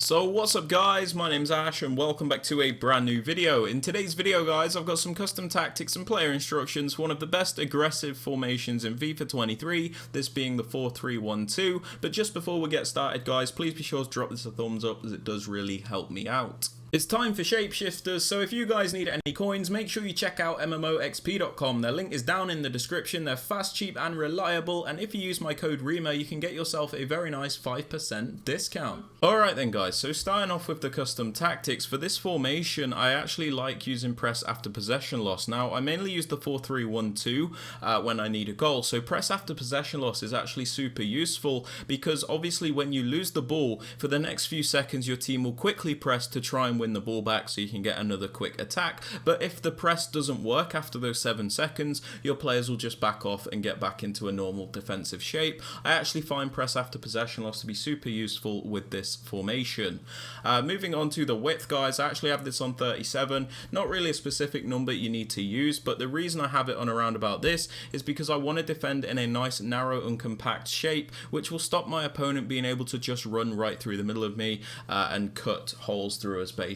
So what's up guys, my name's Ash and welcome back to a brand new video. In today's video guys, I've got some custom tactics and player instructions for one of the best aggressive formations in FIFA 23, this being the 4-3-1-2. But just before we get started guys, please be sure to drop this a thumbs up as it does really help me out. It's time for shapeshifters, so if you guys need any coins, make sure you check out MMOXP.com. Their link is down in the description. They're fast, cheap and reliable, and if you use my code Rema, you can get yourself a very nice 5% discount. Alright then guys, so starting off with the custom tactics, for this formation I actually like using press after possession loss. Now I mainly use the 4-3-1-2 when I need a goal, so press after possession loss is actually super useful because obviously when you lose the ball, for the next few seconds your team will quickly press to try and win the ball back so you can get another quick attack. But if the press doesn't work after those 7 seconds, your players will just back off and get back into a normal defensive shape. I actually find press after possession loss to be super useful with this formation. Moving on to the width guys, I actually have this on 37. Not really a specific number you need to use, but the reason I have it on around about this is because I want to defend in a nice narrow and compact shape, which will stop my opponent being able to just run right through the middle of me and cut holes through us basically.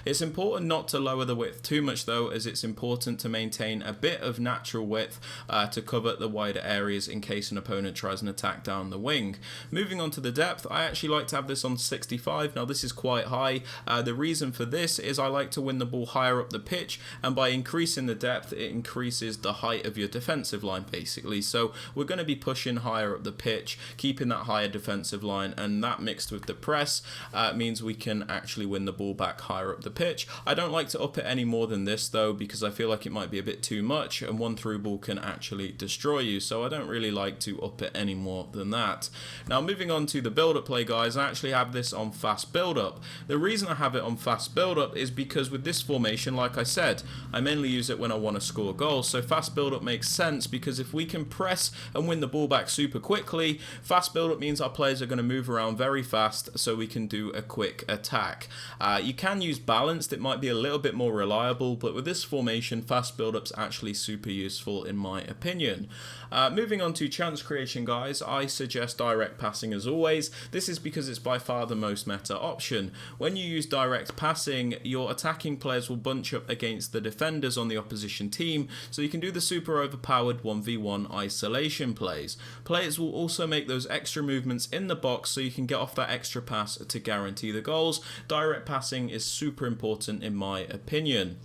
It's important not to lower the width too much though, as it's important to maintain a bit of natural width to cover the wider areas in case an opponent tries an attack down the wing. Moving on to the depth, I actually like to have this on 65. Now this is quite high. The reason for this is I like to win the ball higher up the pitch, and by increasing the depth it increases the height of your defensive line basically. So we're going to be pushing higher up the pitch, keeping that higher defensive line, and that mixed with the press means we can actually win the ball back higher up the pitch. I don't like to up it any more than this though, because I feel like it might be a bit too much and one through ball can actually destroy you, so I don't really like to up it any more than that. Now moving on to the build-up play guys, I actually have this on fast build-up. The reason I have it on fast build-up is because with this formation, like I said, I mainly use it when I want to score goals, so fast build-up makes sense because if we can press and win the ball back super quickly, fast build-up means our players are going to move around very fast so we can do a quick attack. You can use balanced, it might be a little bit more reliable, but with this formation fast build-up's actually super useful in my opinion. Moving on to chance creation guys, I suggest direct passing as always. This is because it's by far the most meta option. When you use direct passing, your attacking players will bunch up against the defenders on the opposition team, so you can do the super overpowered 1v1 isolation plays. Players will also make those extra movements in the box so you can get off that extra pass to guarantee the goals. Direct passing is super important in my opinion.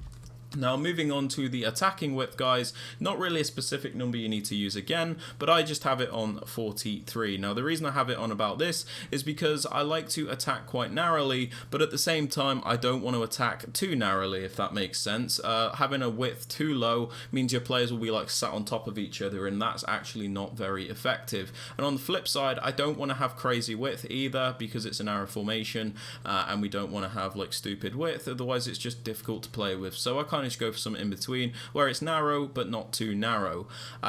Now moving on to the attacking width guys, not really a specific number you need to use again, but I just have it on 43. Now the reason I have it on about this is because I like to attack quite narrowly, but at the same time I don't want to attack too narrowly, if that makes sense. Having a width too low means your players will be like sat on top of each other, and that's actually not very effective. And on the flip side, I don't want to have crazy width either because it's a narrow formation, and we don't want to have like stupid width, otherwise it's just difficult to play with. So I kind of go for some in between where it's narrow but not too narrow.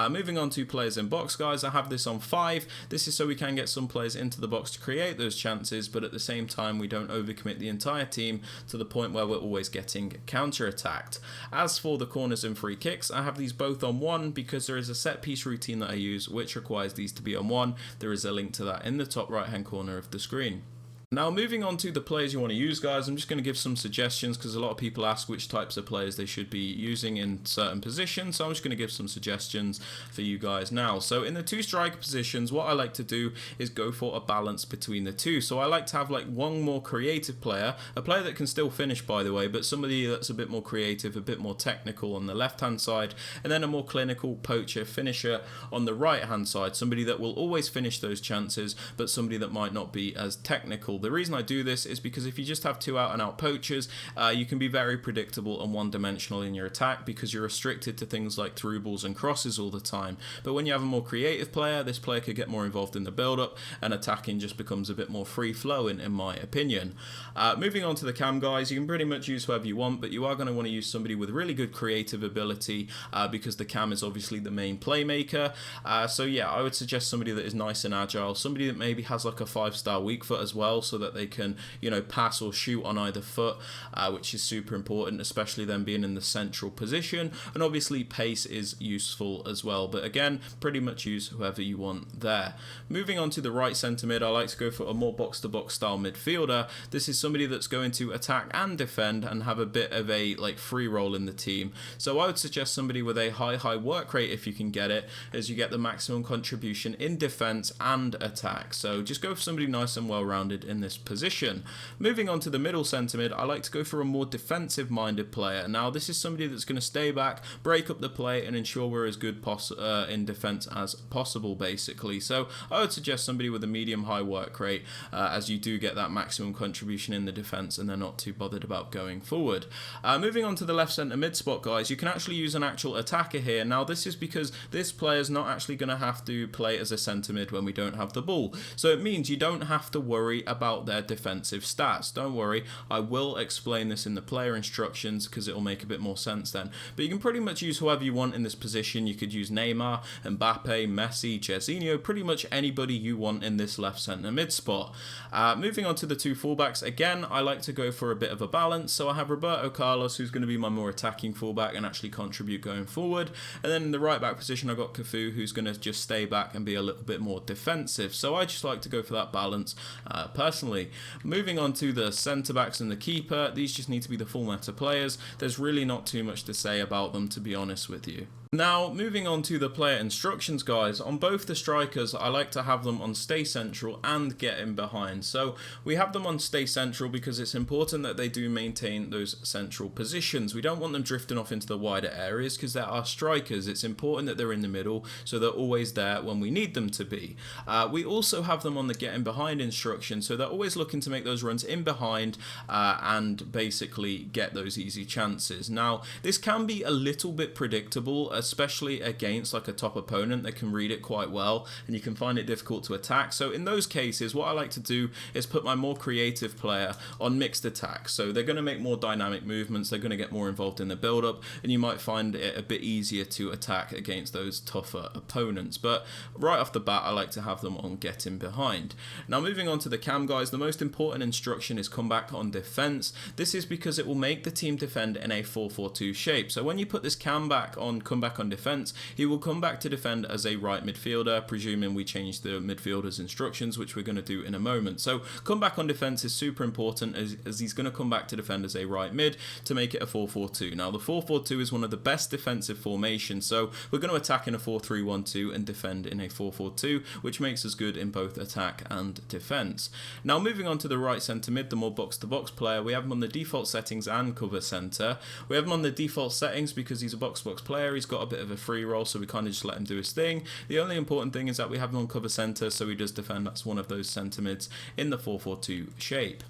Moving on to players in box guys, I have this on 5. This is so we can get some players into the box to create those chances, but at the same time we don't overcommit the entire team to the point where we're always getting counter attacked. As for the corners and free kicks, I have these both on 1 because there is a set piece routine that I use which requires these to be on 1. There is a link to that in the top right hand corner of the screen. Now moving on to the players you want to use guys, I'm just going to give some suggestions because a lot of people ask which types of players they should be using in certain positions, so I'm just going to give some suggestions for you guys now. So in the 2 striker positions, what I like to do is go for a balance between the two. So I like to have like one more creative player, a player that can still finish by the way, but somebody that's a bit more creative, a bit more technical on the left hand side, and then a more clinical poacher finisher on the right hand side, somebody that will always finish those chances but somebody that might not be as technical. The reason I do this is because if you just have 2 out and out poachers, you can be very predictable and one-dimensional in your attack because you're restricted to things like through balls and crosses all the time. But when you have a more creative player, this player could get more involved in the build-up and attacking just becomes a bit more free-flowing in my opinion. Moving on to the cam guys, you can pretty much use whoever you want, but you are going to want to use somebody with really good creative ability because the cam is obviously the main playmaker. So yeah, I would suggest somebody that is nice and agile, somebody that maybe has like a 5-star weak foot as well, so that they can, you know, pass or shoot on either foot, which is super important, especially them being in the central position. And obviously pace is useful as well, but again, pretty much use whoever you want there. Moving on to the right centre mid, I like to go for a more box-to-box style midfielder. This is somebody that's going to attack and defend and have a bit of a like free role in the team. So I would suggest somebody with a high work rate if you can get it, as you get the maximum contribution in defence and attack. So just go for somebody nice and well-rounded in this position. Moving on to the middle centre mid, I like to go for a more defensive-minded player. Now this is somebody that's going to stay back, break up the play, and ensure we're as good in defence as possible, basically. So I would suggest somebody with a medium-high work rate, as you do get that maximum contribution in the defence, and they're not too bothered about going forward. Moving on to the left centre mid spot, guys, you can actually use an actual attacker here. Now this is because this player's not actually going to have to play as a centre mid when we don't have the ball. So it means you don't have to worry about their defensive stats. Don't worry, I will explain this in the player instructions because it will make a bit more sense then. But you can pretty much use whoever you want in this position. You could use Neymar, Mbappe, Messi, Jorginho, pretty much anybody you want in this left centre mid spot. Moving on to the two fullbacks, again, I like to go for a bit of a balance. So I have Roberto Carlos, who's going to be my more attacking fullback and actually contribute going forward. And then in the right back position, I've got Cafu, who's going to just stay back and be a little bit more defensive. So I just like to go for that balance personally. Moving on to the centre backs and the keeper, these just need to be the full meta players. There's really not too much to say about them, to be honest with you. Now, moving on to the player instructions, guys. On both the strikers, I like to have them on stay central and get in behind. So we have them on stay central because it's important that they do maintain those central positions. We don't want them drifting off into the wider areas because they're our strikers. It's important that they're in the middle so they're always there when we need them to be. We also have them on the get in behind instruction, so they're always looking to make those runs in behind and basically get those easy chances. Now, this can be a little bit predictable, especially against like a top opponent that can read it quite well and you can find it difficult to attack. So in those cases, what I like to do is put my more creative player on mixed attack. So they're going to make more dynamic movements, they're going to get more involved in the build-up, and you might find it a bit easier to attack against those tougher opponents. But right off the bat, I like to have them on getting behind. Now moving on to the cam, guys, the most important instruction is come back on defense. This is because it will make the team defend in a 4-4-2 shape. So when you put this cam back on, come back on defense, he will come back to defend as a right midfielder, presuming we change the midfielder's instructions, which we're going to do in a moment. So come back on defense is super important as he's going to come back to defend as a right mid to make it a 4-4-2. Now the 4-4-2 is one of the best defensive formations, so we're going to attack in a 4-3-1-2 and defend in a 4-4-2, which makes us good in both attack and defense. Now moving on to the right centre mid, the more box-to-box player, we have him on the default settings and cover centre. We have him on the default settings because he's a box-to-box player. He's got a bit of a free roll, so we kind of just let him do his thing. The only important thing is that we have him on cover centre, so he does defend. That's one of those centre mids in the 4-4-2 shape.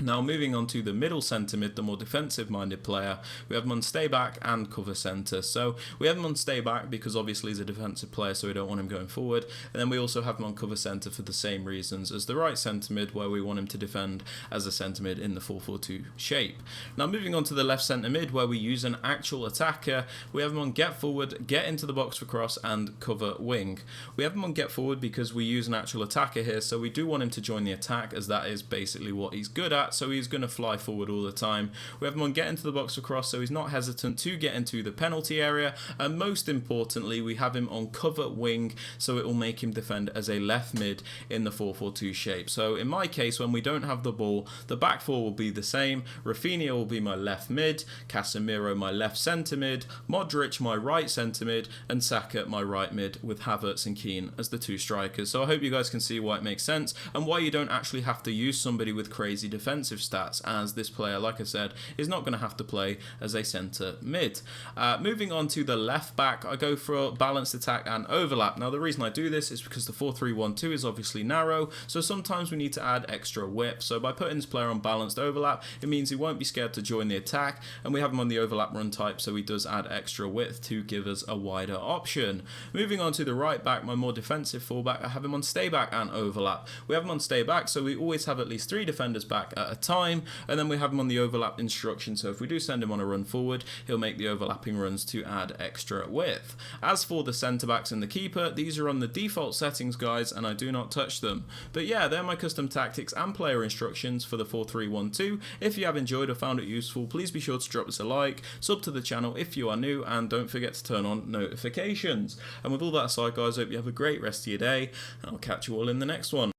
Now moving on to the middle centre mid, the more defensive minded player, we have him on stay back and cover centre. So we have him on stay back because obviously he's a defensive player, so we don't want him going forward. And then we also have him on cover centre for the same reasons as the right centre mid, where we want him to defend as a centre mid in the 4-4-2 shape. Now moving on to the left centre mid, where we use an actual attacker, we have him on get forward, get into the box for cross, and cover wing. We have him on get forward because we use an actual attacker here, so we do want him to join the attack, as that is basically what he's good at. So he's going to fly forward all the time. We have him on get into the box for cross, so he's not hesitant to get into the penalty area. And most importantly, we have him on cover wing, so it will make him defend as a left mid in the 4-4-2 shape. So in my case, when we don't have the ball, the back four will be the same. Rafinha will be my left mid, Casemiro my left centre mid, Modric my right centre mid, and Saka my right mid, with Havertz and Keane as the two strikers. So I hope you guys can see why it makes sense and why you don't actually have to use somebody with crazy defensive stats, as this player, like I said, is not going to have to play as a centre mid. Moving on to the left back, I go for a balanced attack and overlap. Now the reason I do this is because the 4-3-1-2 is obviously narrow, so sometimes we need to add extra whip. So by putting this player on balanced overlap, it means he won't be scared to join the attack, and we have him on the overlap run type, so he does add extra width to give us a wider option. Moving on to the right back, my more defensive fullback, I have him on stay back and overlap. We have him on stay back, so we always have at least 3 defenders back at a time, and then we have him on the overlap instruction, so if we do send him on a run forward, he'll make the overlapping runs to add extra width. As for the centre backs and the keeper, these are on the default settings, guys, and I do not touch them. But yeah, they're my custom tactics and player instructions for the 4-3-1-2. If you have enjoyed or found it useful, please be sure to drop us a like, sub to the channel if you are new, and don't forget to turn on notifications. And with all that aside, guys, I hope you have a great rest of your day, and I'll catch you all in the next one.